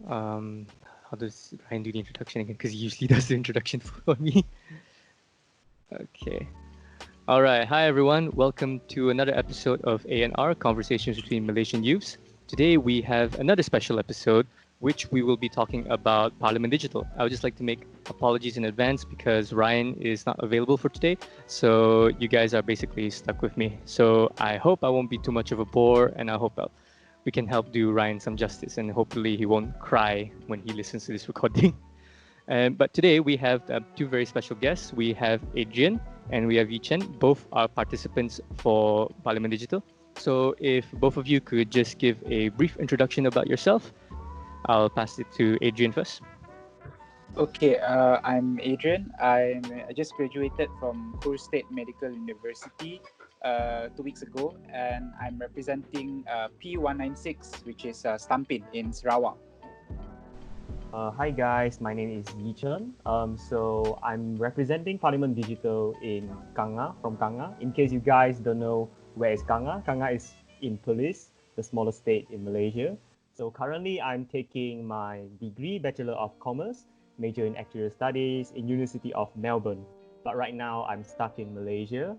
Um, how does Ryan do the introduction again? Because he usually does the introduction for me. Okay. All right. Hi, everyone. Welcome to another episode of A&R Conversations Between Malaysian Youths. Today, we have another special episode, which we will be talking about Parlimen Digital. I would just like to make apologies in advance because Ryan is not available for today. So you guys are basically stuck with me. So I hope I won't be too much of a bore, and I hope we can help do Ryan some justice, and hopefully he won't cry when he listens to this recording. But today we have two very special guests. We have Adrian and we have Chen. Both are participants for Parlimen Digital. So if both of you could just give a brief introduction about yourself, I'll pass it to Adrian first. Okay, I'm Adrian. I just graduated from Kur State Medical University 2 weeks ago, and I'm representing P196, which is Stampin in Sarawak. Hi guys, my name is Chen. So I'm representing Parlimen Digital in Kangar, from Kangar. In case you guys don't know where is Kangar, Kangar is in Perlis, the smallest state in Malaysia. So currently I'm taking my degree, Bachelor of Commerce, major in Actuarial Studies in University of Melbourne. But right now I'm stuck in Malaysia.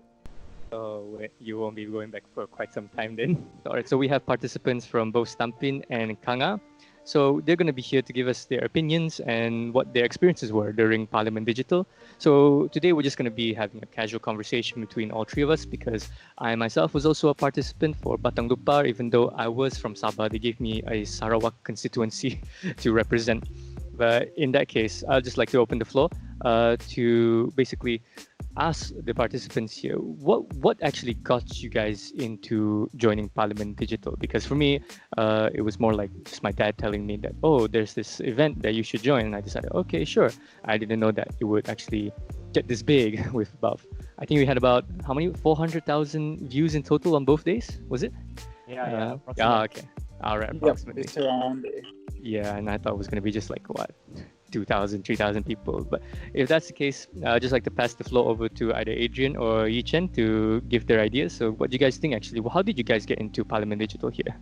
So you won't be going back for quite some time then. All right, so we have participants from both Stampin and Kangar. So they're going to be here to give us their opinions and what their experiences were during Parlimen Digital. So today we're just going to be having a casual conversation between all three of us because I myself was also a participant for Batang Lupar, even though I was from Sabah. They gave me a Sarawak constituency to represent. But in that case, I'd just like to open the floor to basically ask the participants here, what actually got you guys into joining Parlimen Digital? Because for me, it was more like just my dad telling me that, oh, there's this event that you should join. And I decided, okay, sure. I didn't know that it would actually get this big with I think we had about, how many? 400,000 views in total on both days, was it? Yeah. Okay. All right, approximately. Yep, it's around. Yeah, and I thought it was going to be just like, 2,000, 3,000 people. But if that's the case, I'd just like to pass the floor over to either Adrian or Chen to give their ideas. So what do you guys think actually? How did you guys get into Parlimen Digital here?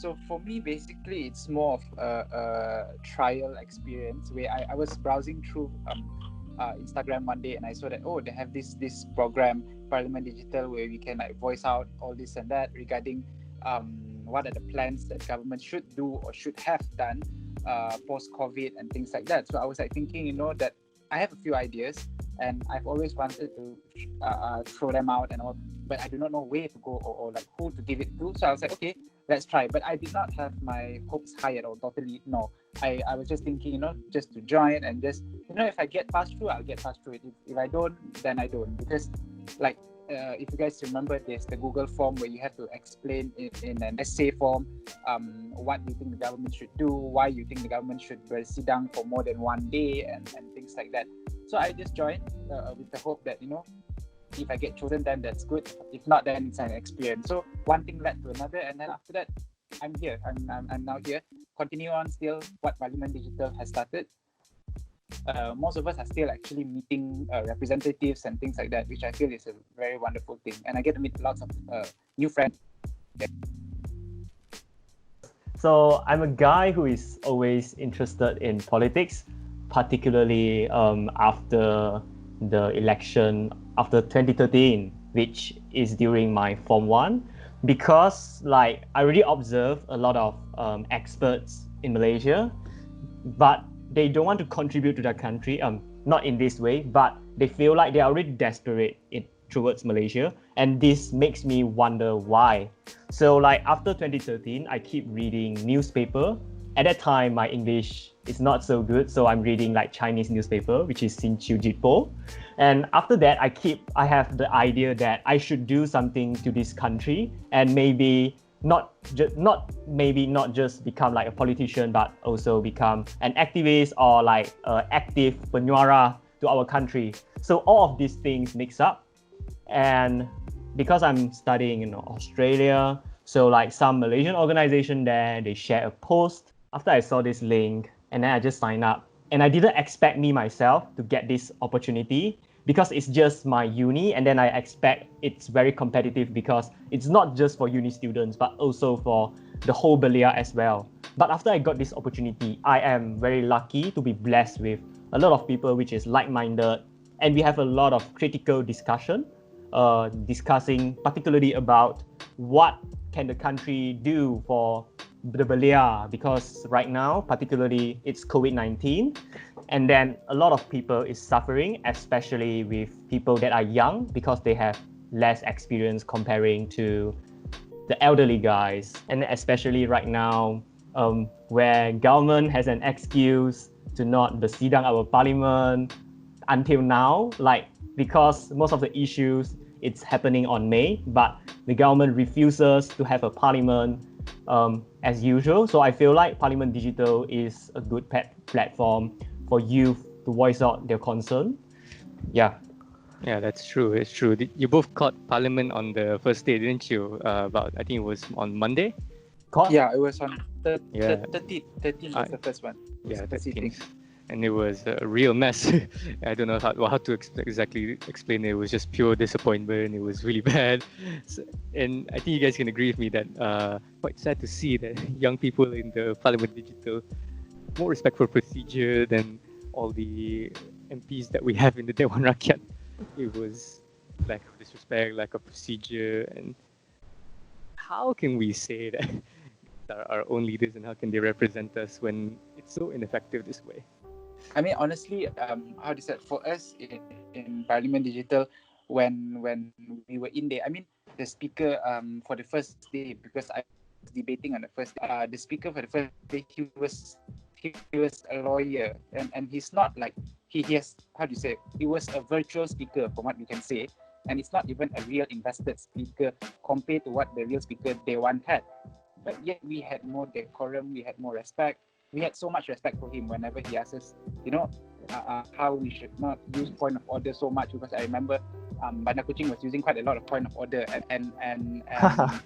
So for me, basically, it's more of a trial experience where I was browsing through Instagram one day and I saw that, they have this program, Parlimen Digital, where we can like voice out all this and that regarding what are the plans that government should do or should have done post-COVID and things like that. So I was like thinking, that I have a few ideas and I've always wanted to throw them out and all, but I do not know where to go or like who to give it to. So I was like, okay, let's try. But I did not have my hopes high at all, totally no. I was just thinking, just to join and just, if I get passed through, I'll get passed through it. If I don't, then I don't. Because like, if you guys remember, there's the Google form where you have to explain in an essay form what you think the government should do, why you think the government should bersidang for more than one day and things like that. So I just joined with the hope that, if I get chosen, then that's good. If not, then it's an experience. So one thing led to another, and then after that, I'm here. I'm now here. Continue on still what Parlimen Digital has started. Most of us are still actually meeting representatives and things like that, which I feel is a very wonderful thing. And I get to meet lots of new friends. So I'm a guy who is always interested in politics, particularly after the election after 2013, which is during my Form 1, because like I already observed a lot of experts in Malaysia, but they don't want to contribute to their country, not in this way, but they feel like they are already desperate towards Malaysia, and this makes me wonder why. So like after 2013, I keep reading newspaper. At that time, my English is not so good, so I'm reading like Chinese newspaper, which is Sinchu Jitpo. And after that, I have the idea that I should do something to this country, and maybe not just become like a politician, but also become an activist or like active penyuara to our country. So all of these things mix up, and because I'm studying in Australia, so like some Malaysian organization there, they share a post. After I saw this link, and then I just signed up, and I didn't expect me myself to get this opportunity, because it's just my uni, and then I expect it's very competitive because it's not just for uni students, but also for the whole Belia as well. But after I got this opportunity, I am very lucky to be blessed with a lot of people which is like-minded, and we have a lot of critical discussion, discussing particularly about what can the country do for the belia, because right now, particularly, it's COVID-19, and then a lot of people is suffering, especially with people that are young because they have less experience comparing to the elderly guys, and especially right now, where government has an excuse to not bersidang our parliament until now, like because most of the issues it's happening on May, but the government refuses to have a parliament as usual. So I feel like Parlimen Digital is a good platform for youth to voice out their concern. Yeah. Yeah, that's true. It's true. You both caught Parliament on the first day, didn't you? About, I think it was on Monday. Caught? Yeah, it was on 13th 13th was the first one. Yeah, the sitting. 13th. And it was a real mess. I don't know how to exactly explain it. It was just pure disappointment. It was really bad. So, and I think you guys can agree with me that quite sad to see that young people in the Parlimen Digital more respect for procedure than all the MPs that we have in the Dewan Rakyat. It was lack of disrespect, lack of procedure, and how can we say that they're our own leaders and how can they represent us when it's so ineffective this way? I mean, honestly, how to say it, for us in Parlimen Digital, when we were in there, I mean, the speaker for the first day, because I was debating on the first day, the speaker for the first day, he was a lawyer, and he's not like he has, how do you say, he was a virtual speaker from what we can say, and it's not even a real invested speaker compared to what the real speaker Dewan had. But yet we had more decorum, we had more respect. We had so much respect for him whenever he asked us, how we should not use point of order so much, because I remember Bandar Kuching was using quite a lot of point of order, and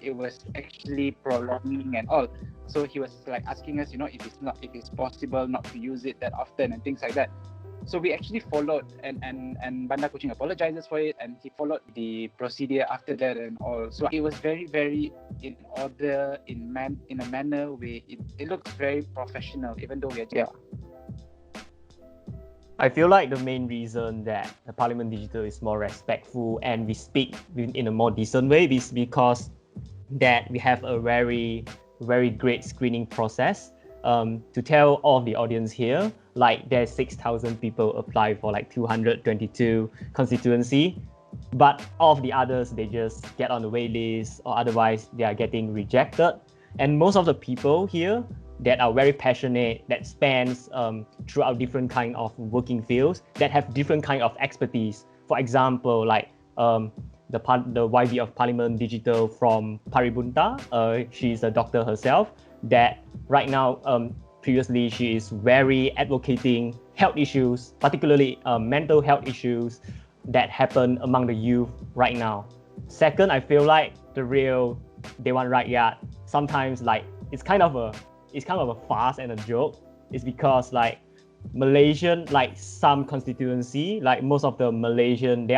it was actually prolonging and all. So he was like asking us, if it's possible not to use it that often and things like that. So we actually followed, and Bandar Kuching apologizes for it, and he followed the procedure after that and all. So it was very, very in order, in a manner where it looks very professional, even though we're I feel like the main reason that the Parlimen Digital is more respectful and we speak in a more decent way is because that we have a very, very great screening process. To tell all of the audience here, like there's 6,000 people apply for like 222 constituency, but all of the others, they just get on the wait list or otherwise they are getting rejected. And most of the people here that are very passionate, that spans throughout different kind of working fields, that have different kind of expertise. For example, like the YB of Parlimen Digital from Paribunta, she's a doctor herself, that right now, previously she is very advocating health issues, particularly mental health issues that happen among the youth right now. Second, I feel like the real Dewan Rakyat, sometimes like it's kind of a farce and a joke. It's because like Malaysian, like some constituency, like most of the Malaysian, they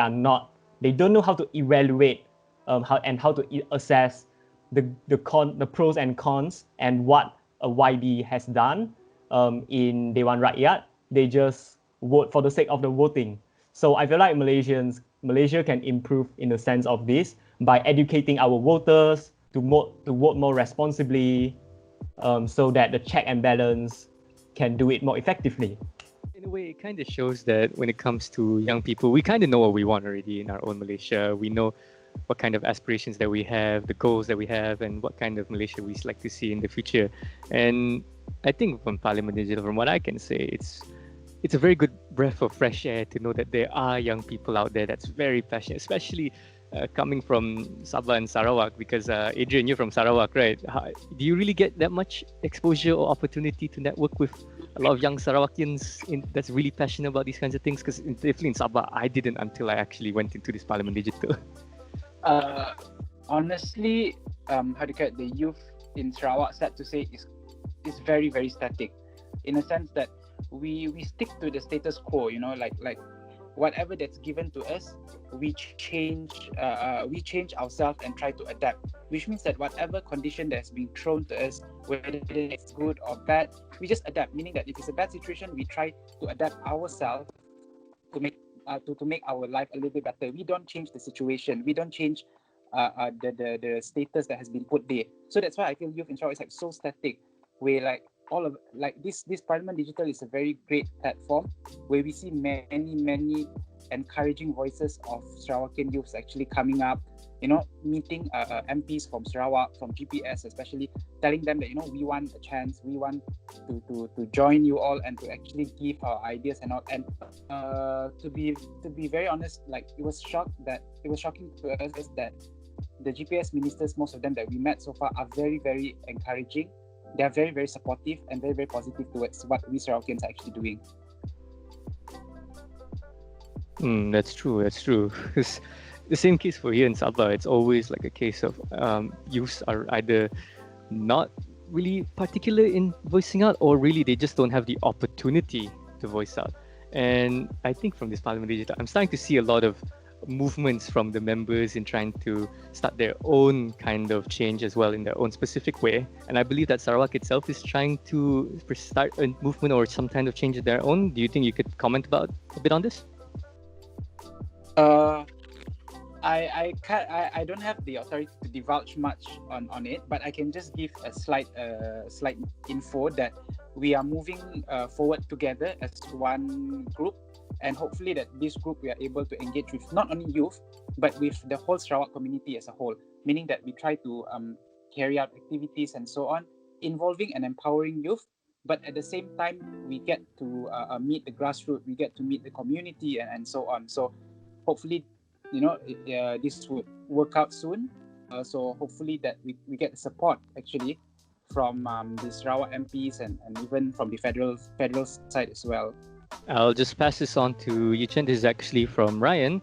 don't know how to evaluate how to assess the pros and cons and what a YB has done in Dewan Rakyat. They just vote for the sake of the voting. So I feel like Malaysia can improve in the sense of this by educating our voters to vote more responsibly, so that the check and balance can do it more effectively. In a way, it kind of shows that when it comes to young people, we kind of know what we want already in our own Malaysia. We know what kind of aspirations that we have, the goals that we have, and what kind of Malaysia we like to see in the future. And I think from Parlimen Digital, from what I can say, it's a very good breath of fresh air to know that there are young people out there that's very passionate, especially coming from Sabah and Sarawak, because Adrian, you're from Sarawak, right? Do you really get that much exposure or opportunity to network with a lot of young Sarawakians that's really passionate about these kinds of things? Because definitely in Sabah, I didn't until I actually went into this Parlimen Digital. Honestly, the youth in Sarawak, sad to say, is very, very static, in a sense that we stick to the status quo. Like whatever that's given to us, we change ourselves and try to adapt. which means that whatever condition that has been thrown to us, whether it's good or bad, we just adapt. Meaning that if it's a bad situation, we try to adapt ourselves to make our life a little bit better. We don't change the situation. We don't change the status that has been put there. So that's why I feel Youth in Sarawak is like so static. Where like all of like this Parlimen Digital is a very great platform where we see many encouraging voices of Sarawakian youths actually coming up, meeting MPs from Sarawak, from GPS especially, telling them that we want a chance, we want to join you all and to actually give our ideas and all. And to be very honest, like it was shocking to us that the GPS ministers, most of them that we met so far, are very, very encouraging. They are very, very supportive and very, very positive towards what we Sarawakians are actually doing. That's true. It's the same case for here in Sabah. It's always like a case of youths are either not really particular in voicing out, or really they just don't have the opportunity to voice out. And I think from this Parlimen Digital, I'm starting to see a lot of movements from the members in trying to start their own kind of change as well in their own specific way. And I believe that Sarawak itself is trying to start a movement or some kind of change of their own. Do you think you could comment about a bit on this? I don't have the authority to divulge much on it, but I can just give a slight info that we are moving forward together as one group, and hopefully that this group we are able to engage with not only youth but with the whole Sarawak community as a whole, meaning that we try to carry out activities and so on involving and empowering youth, but at the same time we get to meet the grassroots, we get to meet the community and so on. So hopefully this would work out soon. So hopefully that we get the support actually from the Sarawak MPs and even from the federal side as well. I'll just pass this on to Chen. This is actually from Ryan.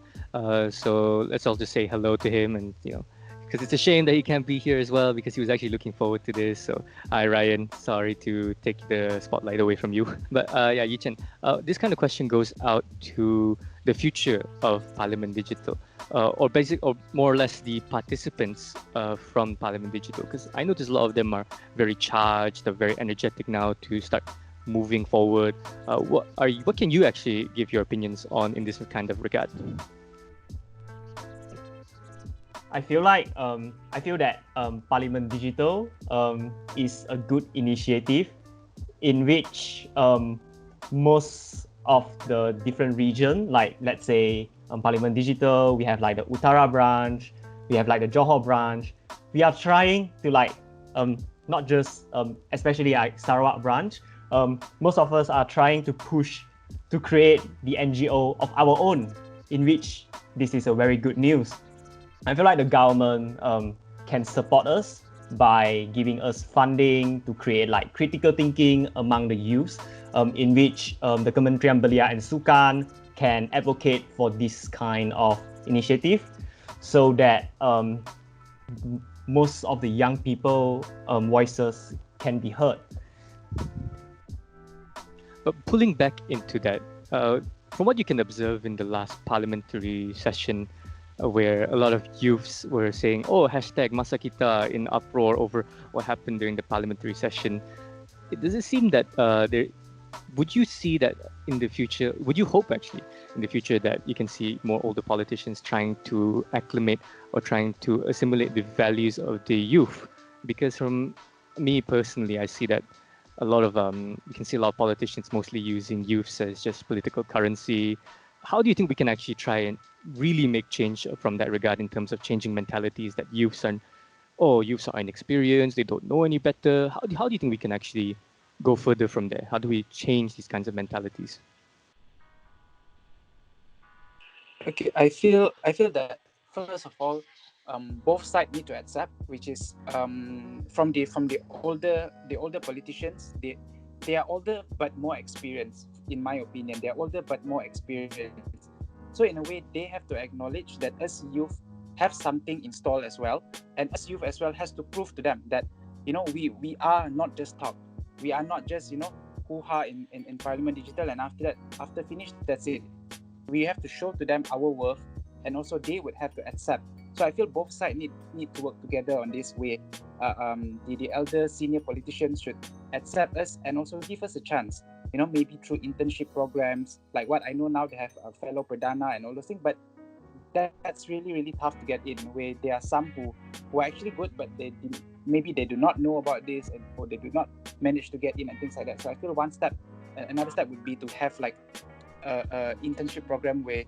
So let's all just say hello to him, and because it's a shame that he can't be here as well, because he was actually looking forward to this. So hi Ryan, sorry to take the spotlight away from you. But yeah, Chen, this kind of question goes out to the future of Parlimen Digital, or more or less the participants from Parlimen Digital, because I notice a lot of them are very charged, they're very energetic now to start moving forward. What can you actually give your opinions on in this kind of regard? I feel that Parlimen Digital is a good initiative in which most of the different region, like let's say Parlimen Digital, we have like the Utara branch, we have like the Johor branch. We are trying to not just especially like Sarawak branch. Most of us are trying to push to create the NGO of our own, in which this is a very good news. I feel like the government can support us by giving us funding to create like critical thinking among the youths, in which the Kementerian Belia and Sukan can advocate for this kind of initiative, so that most of the young people voices can be heard. But pulling back into that, from what you can observe in the last parliamentary session, where a lot of youths were saying, hashtag Masa Kita, in uproar over what happened during the parliamentary session, does it seem that would you see that in the future, would you hope actually in the future that you can see more older politicians trying to acclimate or trying to assimilate the values of the youth? Because from me personally, I see that a lot of you can see a lot of politicians mostly using youths as just political currency. How do you think we can actually try and really make change from that regard, in terms of changing mentalities that youths are inexperienced, they don't know any better? How do you think we can actually go further from there? How do we change these kinds of mentalities? Okay, I feel that first of all, both sides need to accept, which is from the older politicians, they are older but more experienced, in my opinion. They are older but more experienced. So in a way, they have to acknowledge that us youth have something installed as well, and us youth as well has to prove to them that we are not just talk, we are not just hoo-ha in Parlimen Digital, and after finished, that's it. We have to show to them our worth, and also they would have to accept So I feel both sides need to work together on this way. The elder senior politicians should accept us and also give us a chance. Maybe through internship programs, like what I know now, they have a fellow Pradana and all those things, but that's really, really tough to get in, where there are some who are actually good, but maybe they do not know about this, or they do not manage to get in and things like that. So I feel another step would be to have like a internship program where,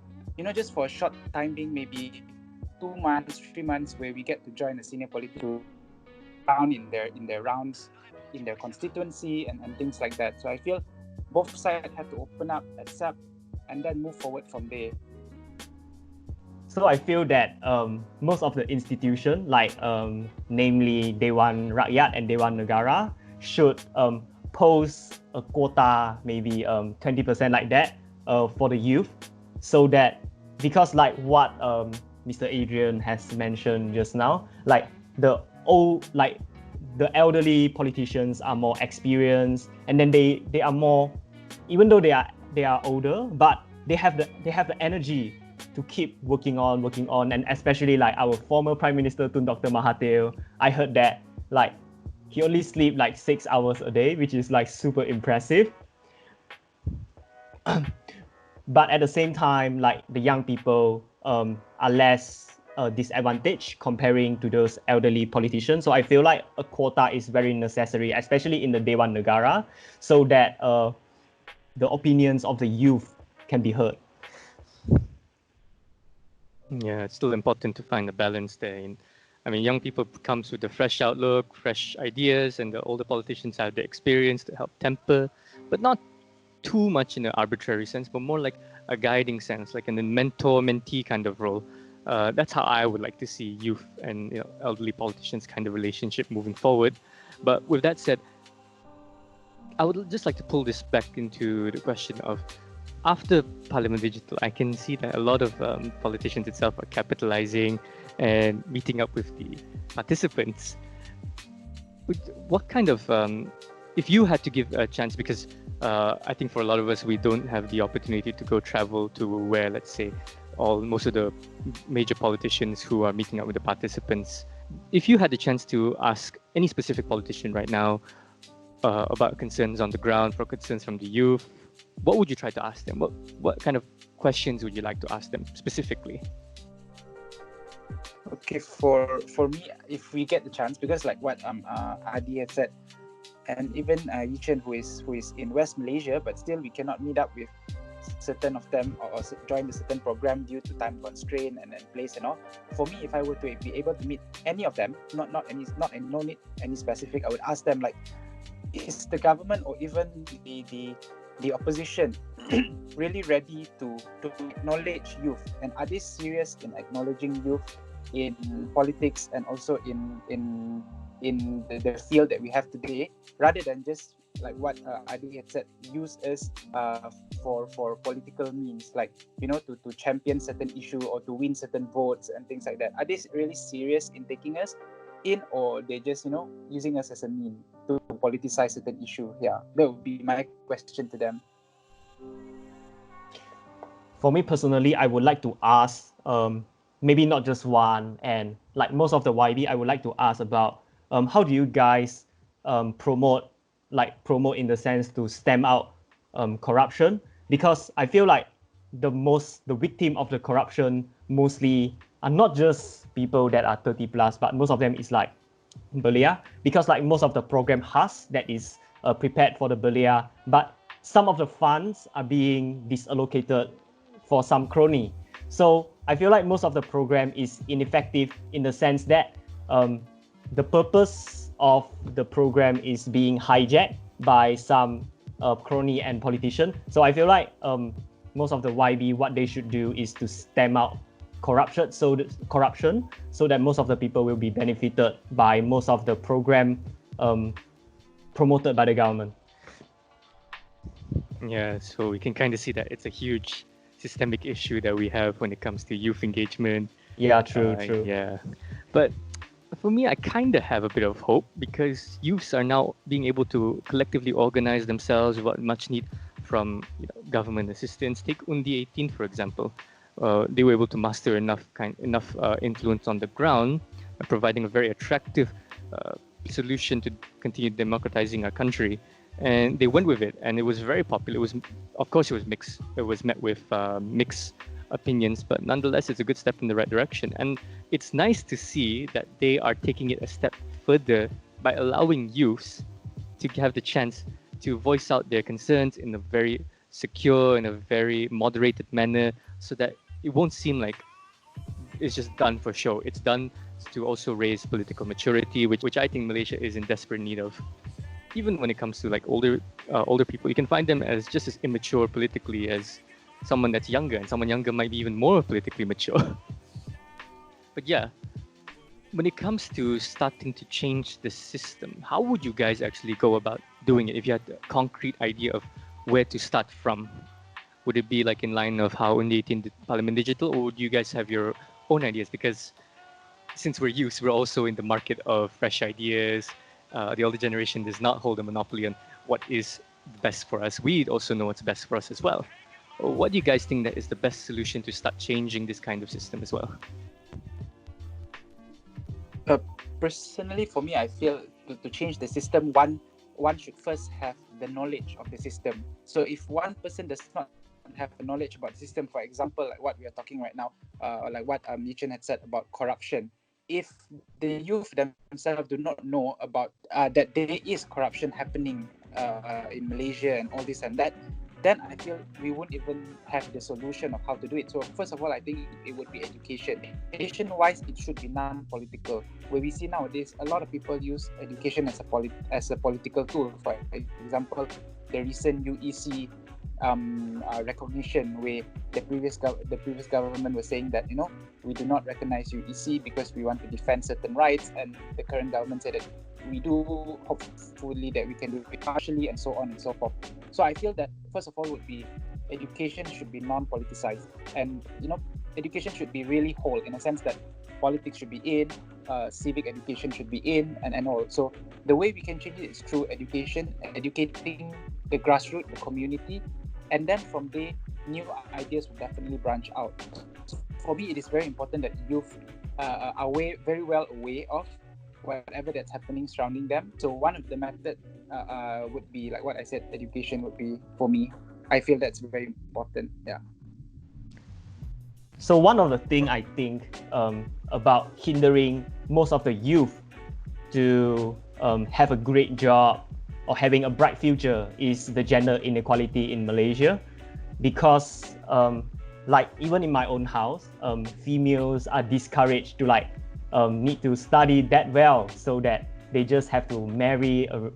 just for a short time being, maybe 2 months, 3 months, where we get to join a senior politician down in their rounds, in their constituency and things like that. So I feel both sides have to open up, accept, and then move forward from there. So I feel that most of the institutions, like namely Dewan Rakyat and Dewan Negara, should post a quota, maybe 20% like that, for the youth, so that, because like what Mr. Adrian has mentioned just now, like the elderly politicians are more experienced, and then they are more, even though they are older, but they have the energy to keep working on, and especially like our former Prime Minister Tun Dr. Mahathir, I heard that like he only sleep like 6 hours a day, which is like super impressive. But at the same time, like the young people are less disadvantaged comparing to those elderly politicians. So I feel like a quota is very necessary, especially in the Dewan Negara, so that the opinions of the youth can be heard. Yeah, it's still important to find a balance there. Young people comes with a fresh outlook, fresh ideas, and the older politicians have the experience to help temper, but not too much in an arbitrary sense, but more like a guiding sense, like in a mentor-mentee kind of role. That's how I would like to see youth and elderly politicians kind of relationship moving forward. But with that said, I would just like to pull this back into the question of, after Parlimen Digital, I can see that a lot of politicians itself are capitalizing and meeting up with the participants. What kind of, if you had to give a chance, because I think for a lot of us, we don't have the opportunity to go travel to where, let's say, most of the major politicians who are meeting up with the participants. If you had the chance to ask any specific politician right now about concerns on the ground, for concerns from the youth, what would you try to ask them? What kind of questions would you like to ask them specifically? Okay, for me, if we get the chance, because like what Adi had said, and even Chen, who is in West Malaysia, but still we cannot meet up with certain of them or join the certain program due to time constraint and place and all. For me, if I were to be able to meet any of them, no need any specific, I would ask them like, is the government or even the opposition really ready to acknowledge youth, and are they serious in acknowledging youth in politics and also in the field that we have today, rather than just like what Adi had said, use us for political means, like to champion certain issue or to win certain votes and things like that. Are they really serious in taking us in, or they just using us as a mean to politicize certain issue? Yeah, that would be my question to them. For me personally, I would like to ask, maybe not just one, and like most of the YB, I would like to ask about how do you guys promote in the sense to stamp out corruption? Because I feel like the victim of the corruption mostly are not just people that are 30 plus, but most of them is like belia, because like most of the program has that is prepared for the belia, but some of the funds are being disallocated for some crony. So I feel like most of the program is ineffective in the sense that the purpose of the program is being hijacked by some crony and politician. So I feel like most of the YB, what they should do is to stamp out corruption, so that most of the people will be benefited by most of the program promoted by the government. Yeah, so we can kind of see that it's a huge systemic issue that we have when it comes to youth engagement. Yeah, true. Yeah, but for me, I kind of have a bit of hope, because youths are now being able to collectively organize themselves without much need from government assistance. Take Undi 18, for example. they were able to muster enough influence on the ground, providing a very attractive solution to continue democratizing our country. And they went with it, and it was very popular. It was, of course, it was mixed. It was met with mixed opinions, but nonetheless, it's a good step in the right direction. And it's nice to see that they are taking it a step further by allowing youths to have the chance to voice out their concerns in a very secure, in a very moderated manner, so that it won't seem like it's just done for show. It's done to also raise political maturity, which I think Malaysia is in desperate need of. Even when it comes to like older people, you can find them as just as immature politically as someone that's younger, and someone younger might be even more politically mature. But yeah, when it comes to starting to change the system, how would you guys actually go about doing it if you had a concrete idea of where to start from? Would it be like in line of how Undi 18 did Parlimen Digital, or would you guys have your own ideas? Because since we're youth, we're also in the market of fresh ideas. The older generation does not hold a monopoly on what is best for us. We also know what's best for us as well. What do you guys think that is the best solution to start changing this kind of system as well? Personally, for me, I feel to change the system, one should first have the knowledge of the system. So if one person does not have the knowledge about the system, for example, like what we are talking right now, or like what Chen had said about corruption, if the youth themselves do not know about that there is corruption happening in Malaysia and all this and that, then I feel we won't even have the solution of how to do it. So first of all, I think it would be education. Education-wise, it should be non-political. Where we see nowadays, a lot of people use education as a political tool. For example, the recent UEC recognition, where the previous government was saying that we do not recognize UEC because we want to defend certain rights, and the current government said that we do, hopefully that we can do it partially, and so on and so forth. So I feel that first of all would be education should be non-politicized, and education should be really whole, in a sense that politics should be in, civic education should be in, and all. So the way we can change it is through education, educating the grassroots, the community, and then from there, new ideas will definitely branch out. So for me, it is very important that youth are very well aware of whatever that's happening surrounding them. So one of the methods would be, like what I said, education would be, for me, I feel that's very important. Yeah. So one of the things I think about hindering most of the youth to have a great job or having a bright future is the gender inequality in Malaysia, because like even in my own house, females are discouraged to need to study that well, so that they just have to marry a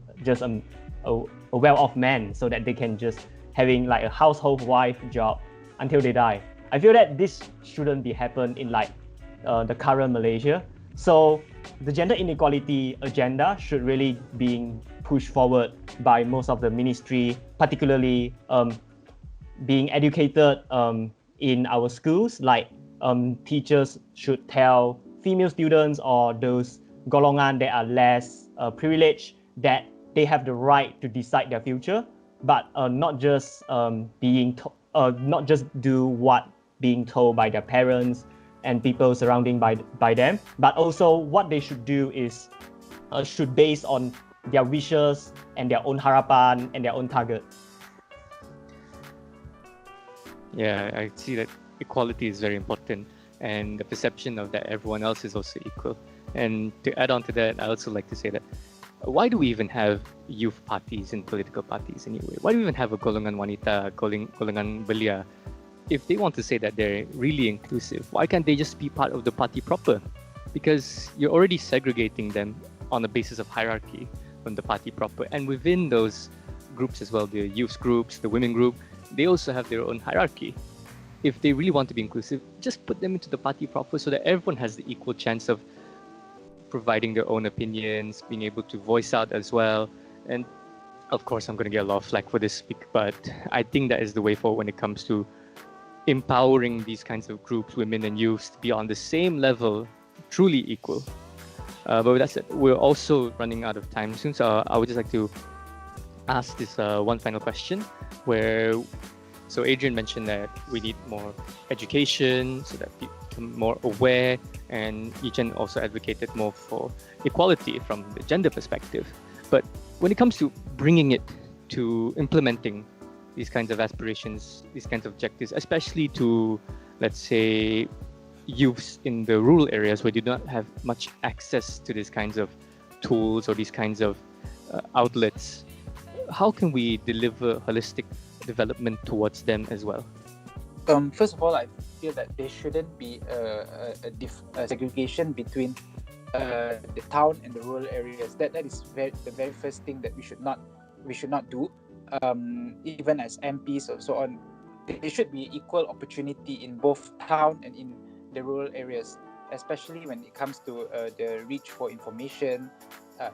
well-off man, so that they can just having like a household wife job until they die. I feel that this shouldn't be happen in the current Malaysia. So the gender inequality agenda should really be pushed forward by most of the ministry, particularly being educated in our schools. Like teachers should tell female students or those golongan that are less privileged that they have the right to decide their future, but not just not just do what being told by their parents and people surrounding by them, but also what they should do is should base on their wishes and their own harapan and their own target. Yeah, I see that equality is very important, and the perception of that everyone else is also equal. And to add on to that, I also like to say that why do we even have youth parties and political parties anyway? Why do we even have a golongan wanita, golongan belia? If they want to say that they're really inclusive, why can't they just be part of the party proper? Because you're already segregating them on the basis of hierarchy from the party proper. And within those groups as well, the youth groups, the women group, they also have their own hierarchy. If they really want to be inclusive, just put them into the party proper so that everyone has the equal chance of providing their own opinions, being able to voice out as well. And of course, I'm going to get a lot of flack for this, but I think that is the way forward when it comes to empowering these kinds of groups, women and youth, to be on the same level, truly equal. But with that said, we're also running out of time soon, so I would just like to ask this one final question, where So Adrian mentioned that we need more education so that people become more aware, and Chen also advocated more for equality from the gender perspective. But when it comes to bringing it to implementing these kinds of aspirations, these kinds of objectives, especially to, let's say, youths in the rural areas where they do not have much access to these kinds of tools or these kinds of outlets, how can we deliver holistic development towards them as well? First of all, I feel that there shouldn't be a segregation between the town and the rural areas. That is the very first thing that we should not do. Even as MPs or so on, there should be equal opportunity in both town and in the rural areas, especially when it comes to the reach for information,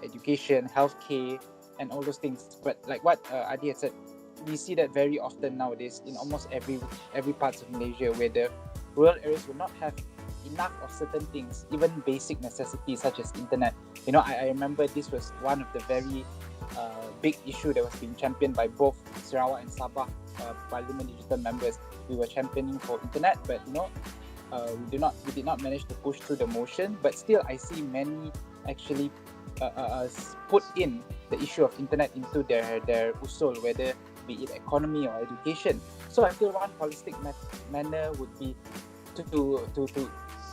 education, healthcare, and all those things. But like what Adi had said, we see that very often nowadays in almost every parts of Malaysia, where the rural areas will not have enough of certain things, even basic necessities such as internet. I remember this was one of the very big issue that was being championed by both Sarawak and Sabah Parlimen Digital members. We were championing for internet, but we did not manage to push through the motion. But still, I see many actually put in the issue of internet into their usul, whether be it economy or education. So I feel one holistic manner would be to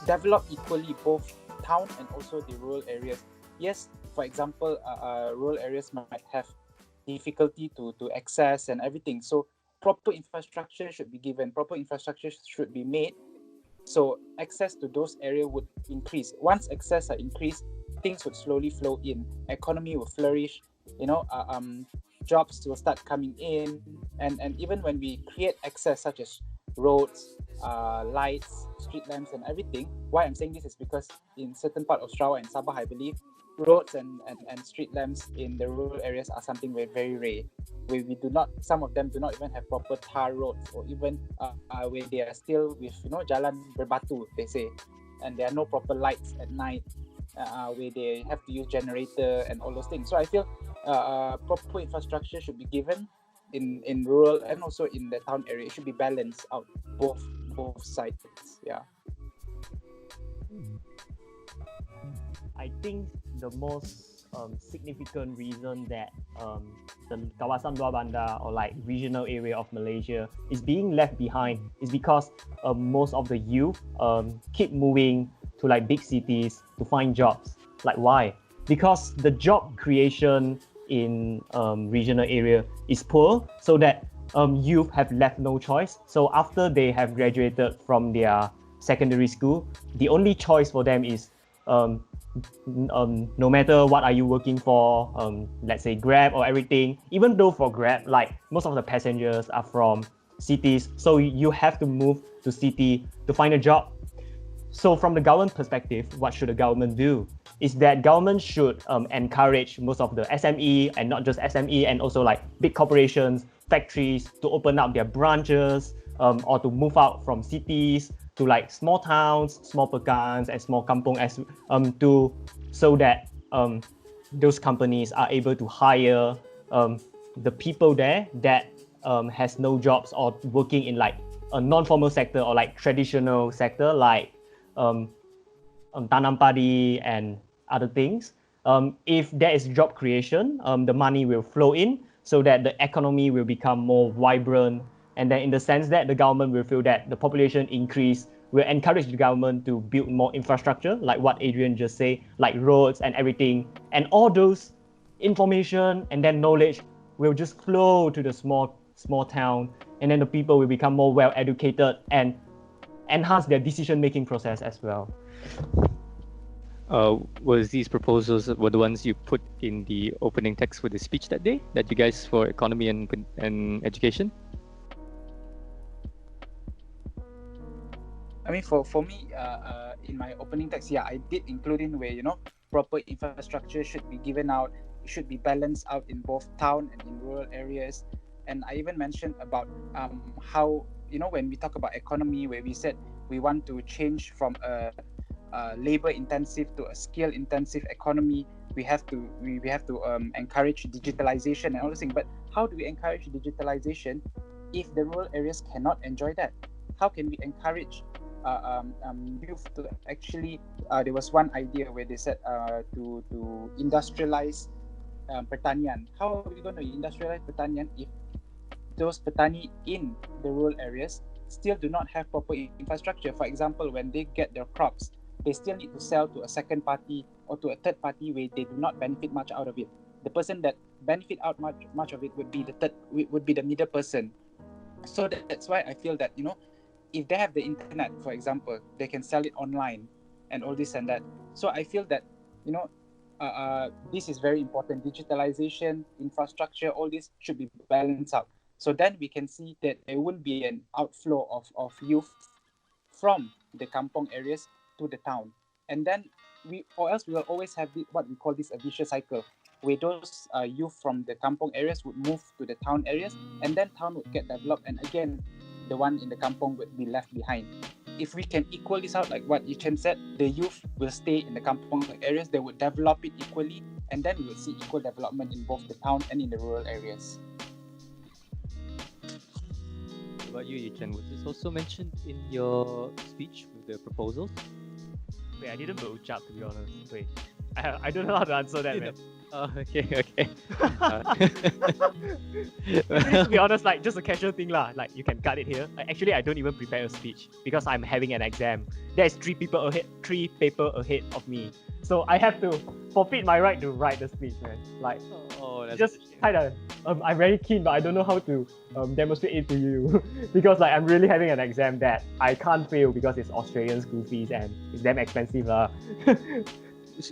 develop equally both town and also the rural areas. Yes, for example, rural areas might have difficulty to access and everything. So proper infrastructure should be given, proper infrastructure should be made, so access to those areas would increase. Once access are increased, things would slowly flow in, economy will flourish, jobs will start coming in, and even when we create access such as roads, lights, street lamps and everything. Why I'm saying this is because in certain part of Sarawak and Sabah, I believe roads and street lamps in the rural areas are something very rare, where some of them do not even have proper tar roads, or even where they are still with jalan berbatu, they say, and there are no proper lights at night, where they have to use generator and all those things. So I feel proper infrastructure should be given in rural and also in the town area. It should be balanced out both sides. Yeah. I think the most significant reason that the kawasan luar bandar, or like regional area of Malaysia, is being left behind is because most of the youth keep moving to like big cities to find jobs. Like why? Because the job creation in regional area is poor, so that youth have left no choice. So after they have graduated from their secondary school, the only choice for them is no matter what are you working for, let's say Grab or everything. Even though for Grab, like most of the passengers are from cities, so you have to move to city to find a job. So from the government perspective, what should the government do? Is that government should encourage most of the SME, and not just SME, and also like big corporations, factories, to open up their branches, or to move out from cities to like small towns, small pekans, and small kampong, so that those companies are able to hire the people there that has no jobs or working in like a non-formal sector or like traditional sector, like tanam padi and other things. If there is job creation, the money will flow in, so that the economy will become more vibrant. And then in the sense that the government will feel that the population increase, will encourage the government to build more infrastructure, like what Adrian just said, like roads and everything. And all those information and then knowledge will just flow to the small town, and then the people will become more well educated and enhance their decision-making process as well. Was these proposals were the ones you put in the opening text for the speech that day, that you guys for economy and education? I mean, for me, in my opening text, yeah, I did include in where proper infrastructure should be given out, should be balanced out in both town and in rural areas, and I even mentioned about how when we talk about economy, where we said we want to change from a labor-intensive to a skill-intensive economy, we have to encourage digitalization and all those things. But how do we encourage digitalization if the rural areas cannot enjoy that? How can we encourage youth to actually? There was one idea where they said to industrialize pertanian. How are we going to industrialize pertanian if those petani in the rural areas still do not have proper infrastructure? For example, when they get their crops, they still need to sell to a second party or to a third party where they do not benefit much out of it. The person that benefit out much of it would be the middle person. So that's why I feel that, if they have the internet, for example, they can sell it online and all this and that. So I feel that, this is very important. Digitalization, infrastructure, all this should be balanced out. So then we can see that there won't be an outflow of youth from the kampong areas to the town. And then we will always have what we call this a vicious cycle, where those youth from the kampong areas would move to the town areas, and then town would get developed, and again, the one in the kampong would be left behind. If we can equal this out, like what Chen said, the youth will stay in the kampong areas, they would develop it equally, and then we will see equal development in both the town and in the rural areas. What about you, Chen? Was this also mentioned in your speech with the proposals? Wait, I didn't berucap, to be honest. Wait, I don't know how to answer that, man. Oh, okay. To be honest, like just a casual thing lah. Like you can cut it here. Actually, I don't even prepare a speech because I'm having an exam. There's three paper ahead of me, so I have to forfeit my right to write the speech, man. Like, that's just kind of. I'm very keen, but I don't know how to demonstrate it to you because like I'm really having an exam that I can't fail because it's Australian school fees and it's damn expensive lah.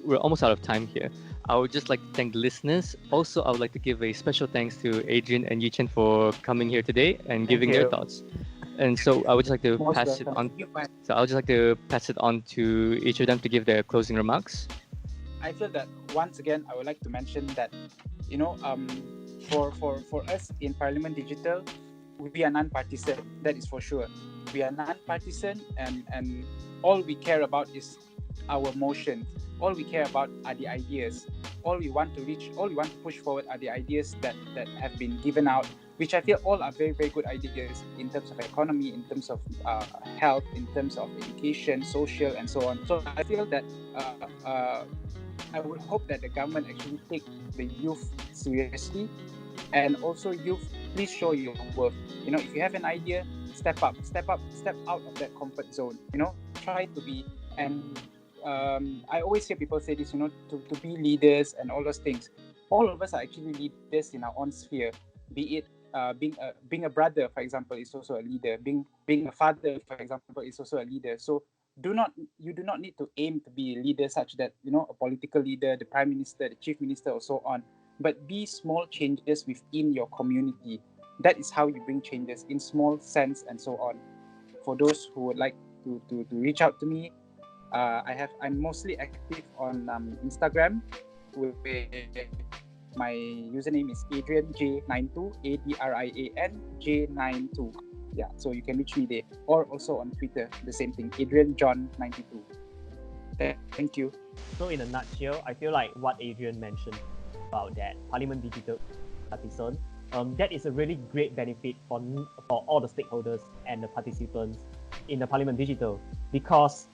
We're almost out of time here. I would just like to thank the listeners. Also, I would like to give a special thanks to Adrian and Chen for coming here today and giving their thoughts. And so I would just like to pass it on. So I would just like to pass it on to each of them to give their closing remarks. I feel that once again, I would like to mention that, for us in Parlimen Digital, we are non-partisan. That is for sure. We are non-partisan, and all we care about is our motion. All we care about are the ideas. All we want to push forward are the ideas that have been given out, which I feel all are very, very good ideas in terms of economy, in terms of health, in terms of education, social, and so on. So I feel that I would hope that the government actually take the youth seriously, and also youth, please show your worth. If you have an idea, step out of that comfort zone. Try to be, and I always hear people say this, to be leaders and all those things. All of us are actually leaders in our own sphere. Be it being a brother, for example, is also a leader. Being a father, for example, is also a leader. So you do not need to aim to be a leader such that, a political leader, the prime minister, the chief minister, or so on. But be small changes within your community. That is how you bring changes in small sense and so on. For those who would like to reach out to me, I'm mostly active on Instagram, where my username is Adrian J92, Adrian J92. Yeah, so you can reach me there, or also on Twitter, the same thing, Adrian John 92. Thank you. So in a nutshell, I feel like what Adrian mentioned about that Parlimen Digital partisan, that is a really great benefit for all the stakeholders and the participants in the Parlimen Digital, because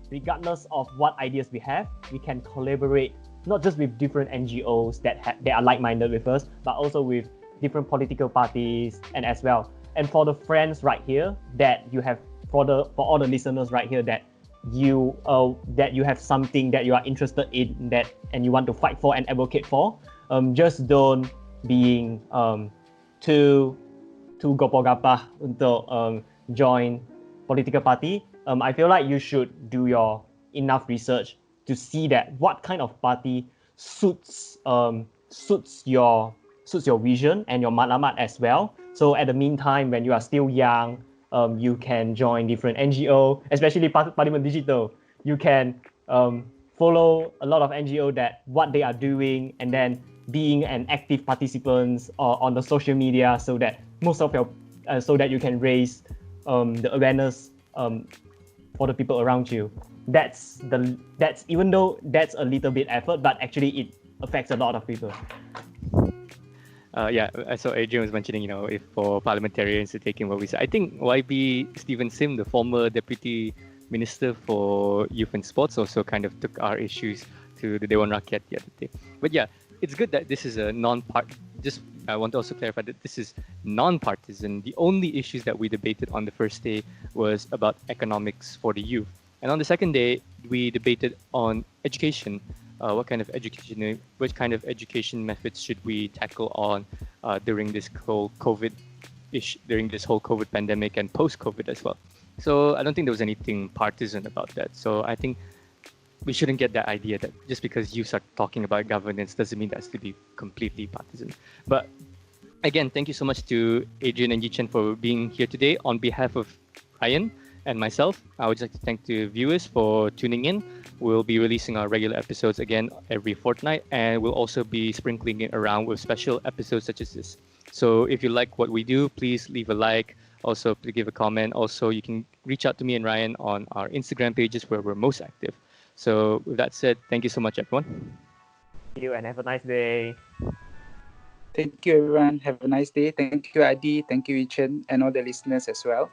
regardless of what ideas we have, we can collaborate not just with different NGOs that are like-minded with us, but also with different political parties and as well. And for the friends right here that you have, for all the listeners right here that you have something that you are interested in that and you want to fight for and advocate for, just don't being too gopogapah untuk join political party. I feel like you should do your enough research to see that what kind of party suits your vision and your matlamat as well. So at the meantime, when you are still young, you can join different NGO, especially Parlimen Digital. You can follow a lot of NGO that what they are doing, and then being an active participant on the social media, so that so that you can raise the awareness for the people around you. That's even though that's a little bit effort, but actually it affects a lot of people. Yeah, I saw Adrian was mentioning, if for parliamentarians to take in what we said. I think YB Stephen Sim, the former deputy minister for youth and sports, also kind of took our issues to the Dewan Rakyat the other day. But yeah, it's good that this is a just I want to also clarify that this is non-partisan. The only issues that we debated on the first day was about economics for the youth. And on the second day, we debated on education. Which kind of education methods should we tackle on during this whole COVID pandemic and post-COVID as well. So I don't think there was anything partisan about that. So I think we shouldn't get that idea that just because you start talking about governance doesn't mean that's to be completely partisan. But again, thank you so much to Adrian and Chen for being here today. On behalf of Ryan and myself, I would like to thank the viewers for tuning in. We'll be releasing our regular episodes again every fortnight, and we'll also be sprinkling it around with special episodes such as this. So if you like what we do, please leave a like. Also, please give a comment. Also, you can reach out to me and Ryan on our Instagram pages where we're most active. So with that said, thank you so much, everyone. Thank you and have a nice day. Thank you, everyone. Have a nice day. Thank you, Adi. Thank you, Chen, and all the listeners as well.